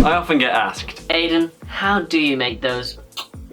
I often get asked, Aidan, how do you make those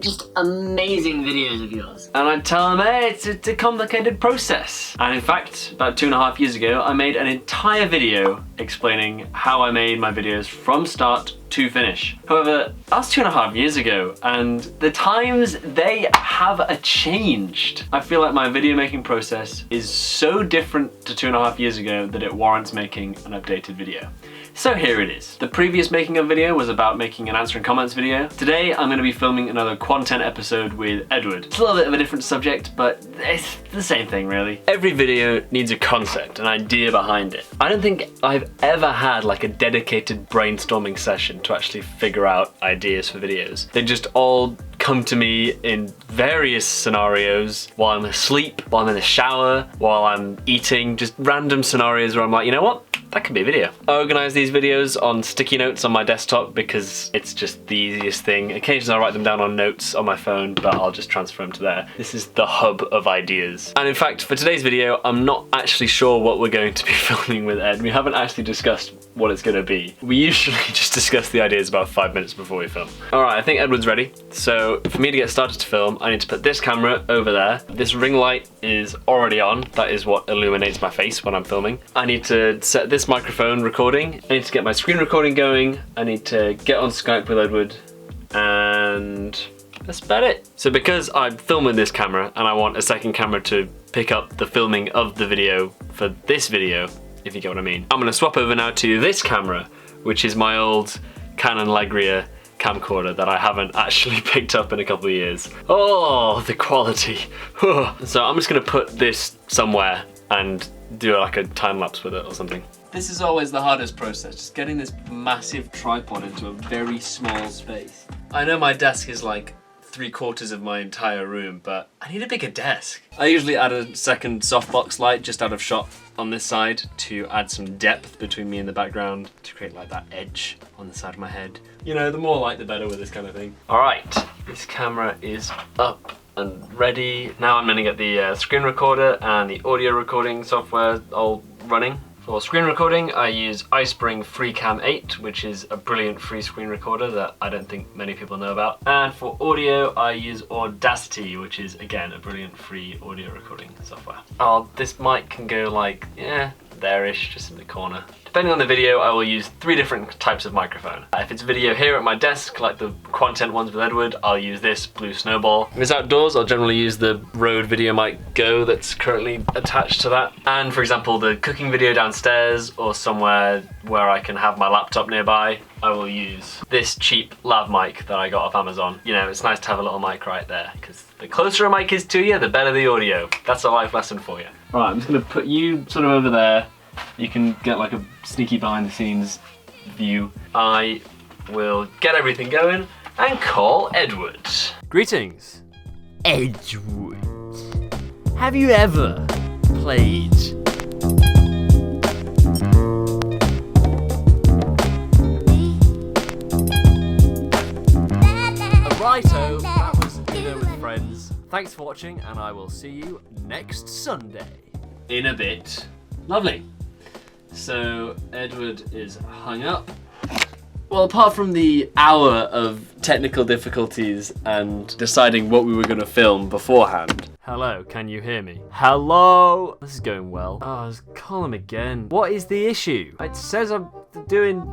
just amazing videos of yours? and I tell them, hey, it's a complicated process. And in fact, about 2.5 years ago, I made an entire video explaining how I made my videos from start to finish. However, that was 2.5 years ago, and the times, they have changed. I feel like my video making process is so different to 2.5 years ago that it warrants making an updated video. So here it is. The previous making of video was about making an answering comments video. Today I'm going to be filming another content episode with Edward. It's a little bit of a different subject, but it's the same thing really. Every video needs a concept, an idea behind it. I don't think I've ever had like a dedicated brainstorming session to actually figure out ideas for videos. They just all come to me in various scenarios, while I'm asleep, while I'm in the shower, while I'm eating, just random scenarios where I'm like, you know what? That could be a video. I organise these videos on sticky notes on my desktop because it's just the easiest thing. Occasionally I'll write them down on notes on my phone, but I'll just transfer them to there. This is the hub of ideas. And in fact, for today's video, I'm not actually sure what we're going to be filming with Ed. We haven't actually discussed what it's going to be. We usually just discuss the ideas about 5 minutes before we film. All right, I think Edward's ready. So for me to get started to film, I need to put this camera over there. This ring light is already on. That is what illuminates my face when I'm filming. I need to set this microphone recording. I need to get my screen recording going. I need to get on Skype with Edward, and that's about it. So because I'm filming this camera and I want a second camera to pick up the filming of the video for this video, if you get what I mean, I'm gonna swap over now to this camera, which is my old Canon Legria camcorder that I haven't actually picked up in a couple of years. Oh, the quality. So I'm just gonna put this somewhere and do like a time lapse with it or something. This is always the hardest process, just getting this massive tripod into a very small space. I know my desk is like 3/4 of my entire room, but I need a bigger desk. I usually add a second softbox light just out of shot on this side to add some depth between me and the background, to create like that edge on the side of my head. You know, the more light the better with this kind of thing. All right, this camera is up and ready. Now I'm gonna get the screen recorder and the audio recording software all running. For screen recording, I use iSpring FreeCam 8, which is a brilliant free screen recorder that I don't think many people know about. And for audio, I use Audacity, which is, again, a brilliant free audio recording software. Oh, this mic can go like, yeah, there-ish, just in the corner. Depending on the video, I will use 3 different types of microphone. If it's video here at my desk, like the content ones with Edward, I'll use this Blue Snowball. If it's outdoors, I'll generally use the Rode VideoMic Go that's currently attached to that. And for example, the cooking video downstairs or somewhere where I can have my laptop nearby, I will use this cheap lav mic that I got off Amazon. You know, it's nice to have a little mic right there, because the closer a mic is to you, the better the audio. That's a life lesson for you. All right, I'm just gonna put you sort of over there. You can get like a sneaky behind the scenes view. I will get everything going and call Edward. Greetings. Edward, have you ever played righto, that was Dinner with Friends. Thanks for watching, and I will see you next Sunday. In a bit. Lovely. So Edward is hung up. Well, apart from the hour of technical difficulties and deciding what we were going to film beforehand. Hello, can you hear me? Hello? This is going well. Oh, let's call him again. What is the issue? It says I'm doing...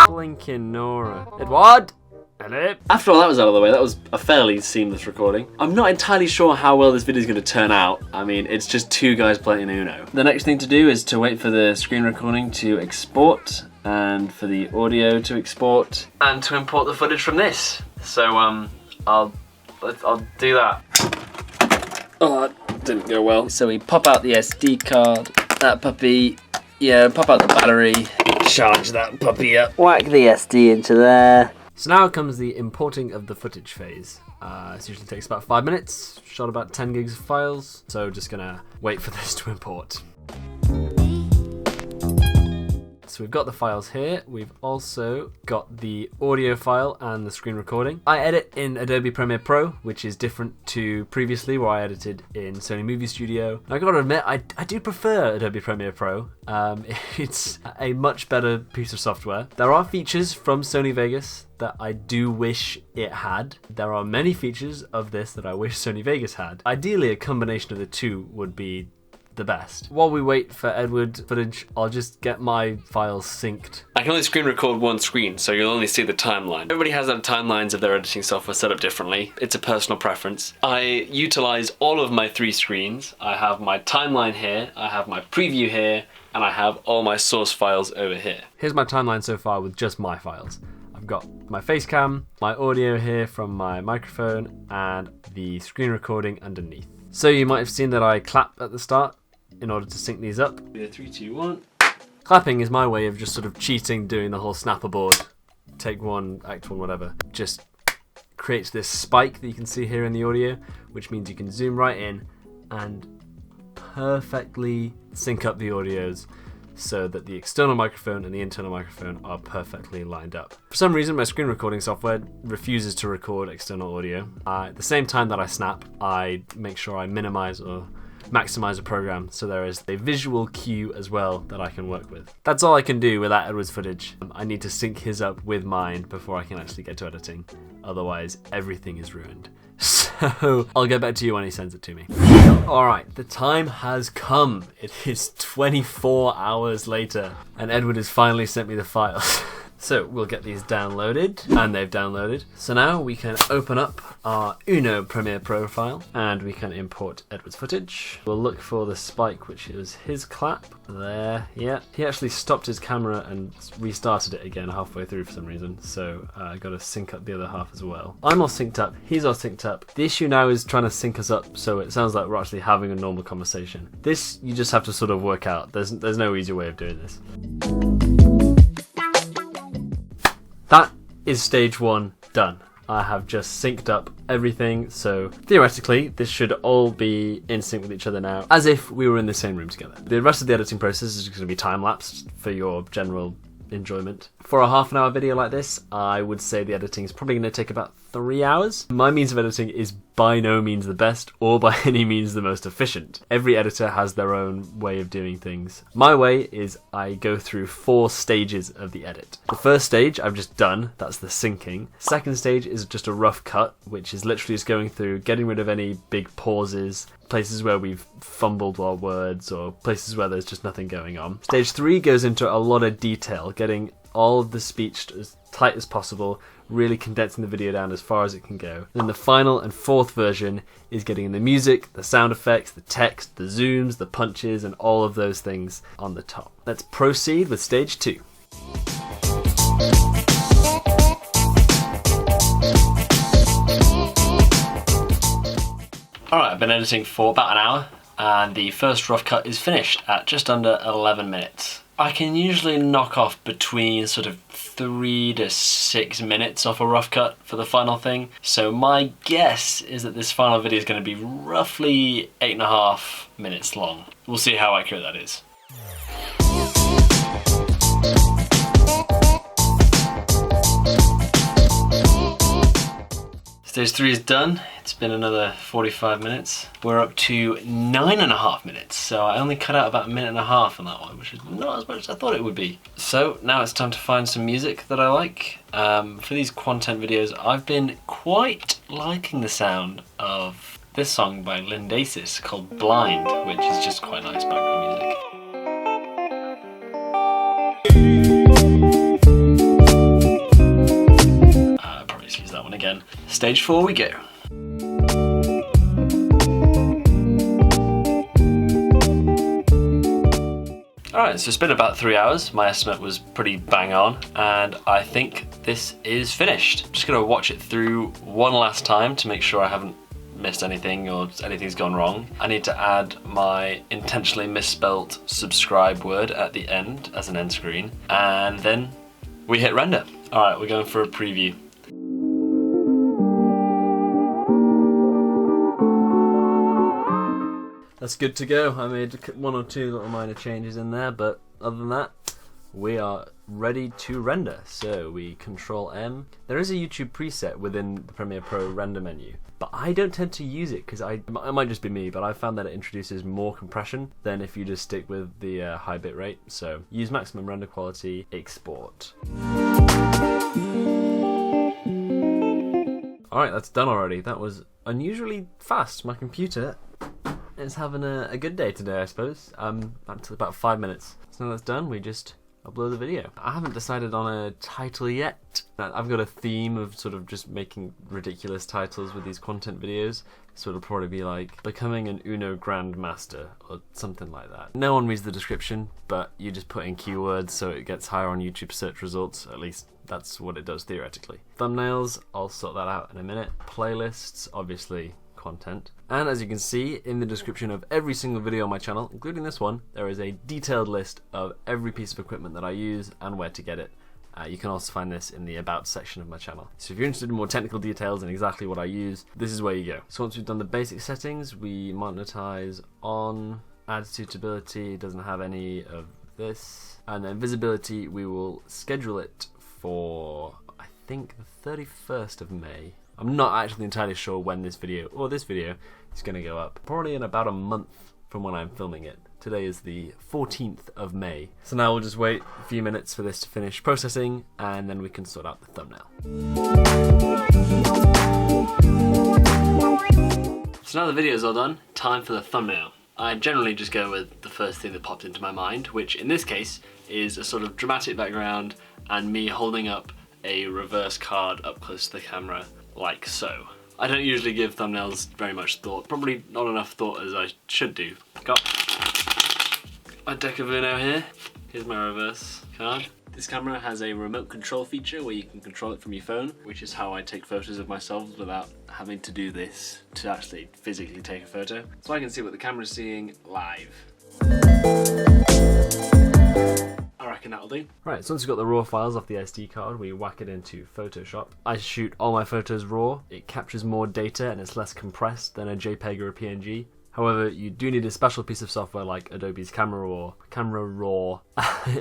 Blinking Nora. Edward? Hello? After all that was out of the way, that was a fairly seamless recording. I'm not entirely sure how well this video is going to turn out. I mean, it's just 2 guys playing Uno. The next thing to do is to wait for the screen recording to export, and for the audio to export, and to import the footage from this. So I'll do that. Oh, that didn't go well. So we pop out the SD card, that puppy, yeah, pop out the battery, charge that puppy up, whack the SD into there. So now comes the importing of the footage phase. This usually takes about 5 minutes, shot about 10 gigs of files, so just gonna wait for this to import. So we've got the files here. We've also got the audio file and the screen recording. I edit in Adobe Premiere Pro, which is different to previously where I edited in Sony Movie Studio. I gotta admit, I do prefer Adobe Premiere Pro. It's a much better piece of software. There are features from Sony Vegas that I do wish it had. There are many features of this that I wish Sony Vegas had. Ideally, a combination of the two would be the best. While we wait for Edward footage, I'll just get my files synced. I can only screen record one screen, so you'll only see the timeline. Everybody has their timelines of their editing software set up differently. It's a personal preference. I utilize all of my 3 screens. I have my timeline here, I have my preview here, and I have all my source files over here. Here's my timeline so far with just my files. I've got my face cam, my audio here from my microphone, and the screen recording underneath. So you might have seen that I clap at the start in order to sync these up. 3, 2, 1. Clapping is my way of just sort of cheating, doing the whole snap aboard, take 1, act 1, whatever. Just creates this spike that you can see here in the audio, which means you can zoom right in and perfectly sync up the audios so that the external microphone and the internal microphone are perfectly lined up. For some reason, my screen recording software refuses to record external audio. At the same time that I snap, I make sure I minimize or maximize a program so there is a visual cue as well that I can work with. That's all I can do without Edward's footage. I need to sync his up with mine before I can actually get to editing. Otherwise, everything is ruined. So I'll get back to you when he sends it to me. Alright, the time has come. It is 24 hours later, and Edward has finally sent me the files. So we'll get these downloaded, and they've downloaded. So now we can open up our Uno Premiere Pro file, and we can import Edward's footage. We'll look for the spike, which is his clap. There, yeah. He actually stopped his camera and restarted it again halfway through for some reason, so I gotta sync up the other half as well. I'm all synced up, he's all synced up. The issue now is trying to sync us up so it sounds like we're actually having a normal conversation. This, you just have to sort of work out. There's no easy way of doing this. That is stage 1 done. I have just synced up everything, so theoretically this should all be in sync with each other now, as if we were in the same room together. The rest of the editing process is going to be time-lapsed for your general enjoyment. For a half-an-hour video like this, I would say the editing is probably going to take about 3 hours. My means of editing is by no means the best, or by any means the most efficient. Every editor has their own way of doing things. My way is I go through 4 stages of the edit. The first stage I've just done, that's the syncing. Second stage is just a rough cut, which is literally just going through, getting rid of any big pauses, places where we've fumbled our words, or places where there's just nothing going on. Stage 3 goes into a lot of detail, getting all of the speech as tight as possible, really condensing the video down as far as it can go. And then the final and 4th version is getting in the music, the sound effects, the text, the zooms, the punches, and all of those things on the top. Let's proceed with stage 2. Alright, I've been editing for about an hour, and the first rough cut is finished at just under 11 minutes. I can usually knock off between sort of 3 to 6 minutes off a rough cut for the final thing. So my guess is that this final video is going to be roughly 8.5 minutes long. We'll see how accurate that is. Stage 3 is done. It's been another 45 minutes. We're up to 9.5 minutes, so I only cut out about 1.5 minutes on that one, which is not as much as I thought it would be. So now it's time to find some music that I like. For these content videos, I've been quite liking the sound of this song by Lindasis called Blind, which is just quite nice background music. Use that one again. Stage 4 we go. Alright, so it's been about 3 hours. My estimate was pretty bang on, and I think this is finished. I'm just going to watch it through one last time to make sure I haven't missed anything or anything's gone wrong. I need to add my intentionally misspelt subscribe word at the end as an end screen, and then we hit render. Alright, we're going for a preview. That's good to go. I made 1 or 2 little minor changes in there, but other than that, we are ready to render. So we Control M. There is a YouTube preset within the Premiere Pro render menu, but I don't tend to use it because it might just be me, but I found that it introduces more compression than if you just stick with the high bit rate. So use maximum render quality, export. Alright, that's done already. That was unusually fast. My computer is having a good day today, I suppose. Up to about 5 minutes. So now that's done, we just upload the video. I haven't decided on a title yet. I've got a theme of sort of just making ridiculous titles with these content videos. So it'll probably be like, becoming an Uno Grandmaster, or something like that. No one reads the description, but you just put in keywords so it gets higher on YouTube search results. At least that's what it does theoretically. Thumbnails, I'll sort that out in a minute. Playlists, obviously content. And as you can see in the description of every single video on my channel, including this one, there is a detailed list of every piece of equipment that I use and where to get it. You can also find this in the About section of my channel. So if you're interested in more technical details and exactly what I use, this is where you go. So once we've done the basic settings, we monetize on, add suitability, doesn't have any of this. And then visibility, we will schedule it for, I think, the 31st of May. I'm not actually entirely sure when this video is going to go up. Probably in about a month from when I'm filming it. Today is the 14th of May. So now we'll just wait a few minutes for this to finish processing and then we can sort out the thumbnail. So now the video's all done, time for the thumbnail. I generally just go with the first thing that popped into my mind, which in this case is a sort of dramatic background and me holding up a reverse card up close to the camera, like so. I don't usually give thumbnails very much thought, probably not enough thought as I should do. Got my deck of Uno here. Here's my reverse card. This camera has a remote control feature where you can control it from your phone, which is how I take photos of myself without having to do this to actually physically take a photo. So I can see what the camera's seeing live. I reckon that'll do. Right, so once we've got the raw files off the SD card, we whack it into Photoshop. I shoot all my photos raw. It captures more data and it's less compressed than a JPEG or a PNG. However, you do need a special piece of software like Adobe's Camera Raw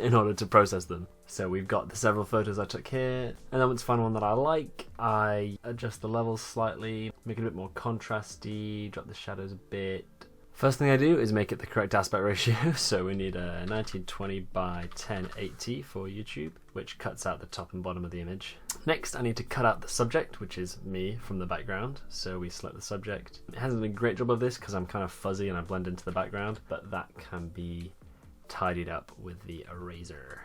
in order to process them. So we've got the several photos I took here, and then once I find one that I like, I adjust the levels slightly, make it a bit more contrasty, drop the shadows a bit. First thing I do is make it the correct aspect ratio, so we need a 1920 by 1080 for YouTube, which cuts out the top and bottom of the image. Next, I need to cut out the subject, which is me from the background, so we select the subject. It hasn't done a great job of this because I'm kind of fuzzy and I blend into the background, but that can be tidied up with the eraser.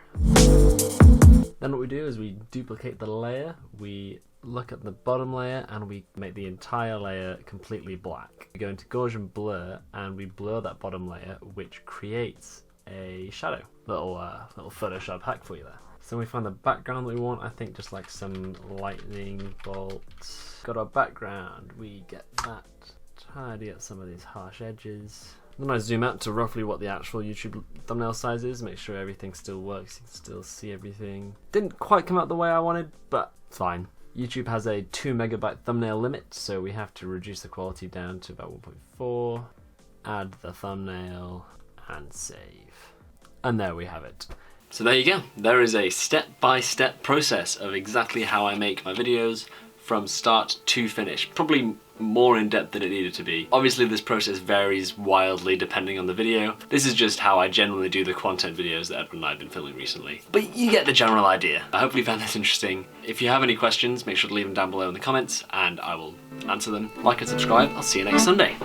Then what we do is we duplicate the layer, we look at the bottom layer and we make the entire layer completely black. We go into Gaussian blur and we blur that bottom layer, which creates a shadow. Little Photoshop hack for you there. So we find the background that we want, I think just like some lightning bolts. Got our background, we get that, tidy up some of these harsh edges. Then I zoom out to roughly what the actual YouTube thumbnail size is, make sure everything still works, you can still see everything. Didn't quite come out the way I wanted, but fine. YouTube has a 2 megabyte thumbnail limit, so we have to reduce the quality down to about 1.4, add the thumbnail, and save. And there we have it. So there you go. There is a step-by-step process of exactly how I make my videos from start to finish. Probably more in depth than it needed to be. Obviously this process varies wildly depending on the video. This is just how I generally do the content videos that Edward and I have been filming recently. But you get the general idea. I hope you found this interesting. If you have any questions, make sure to leave them down below in the comments and I will answer them. Like and subscribe. I'll see you next Sunday.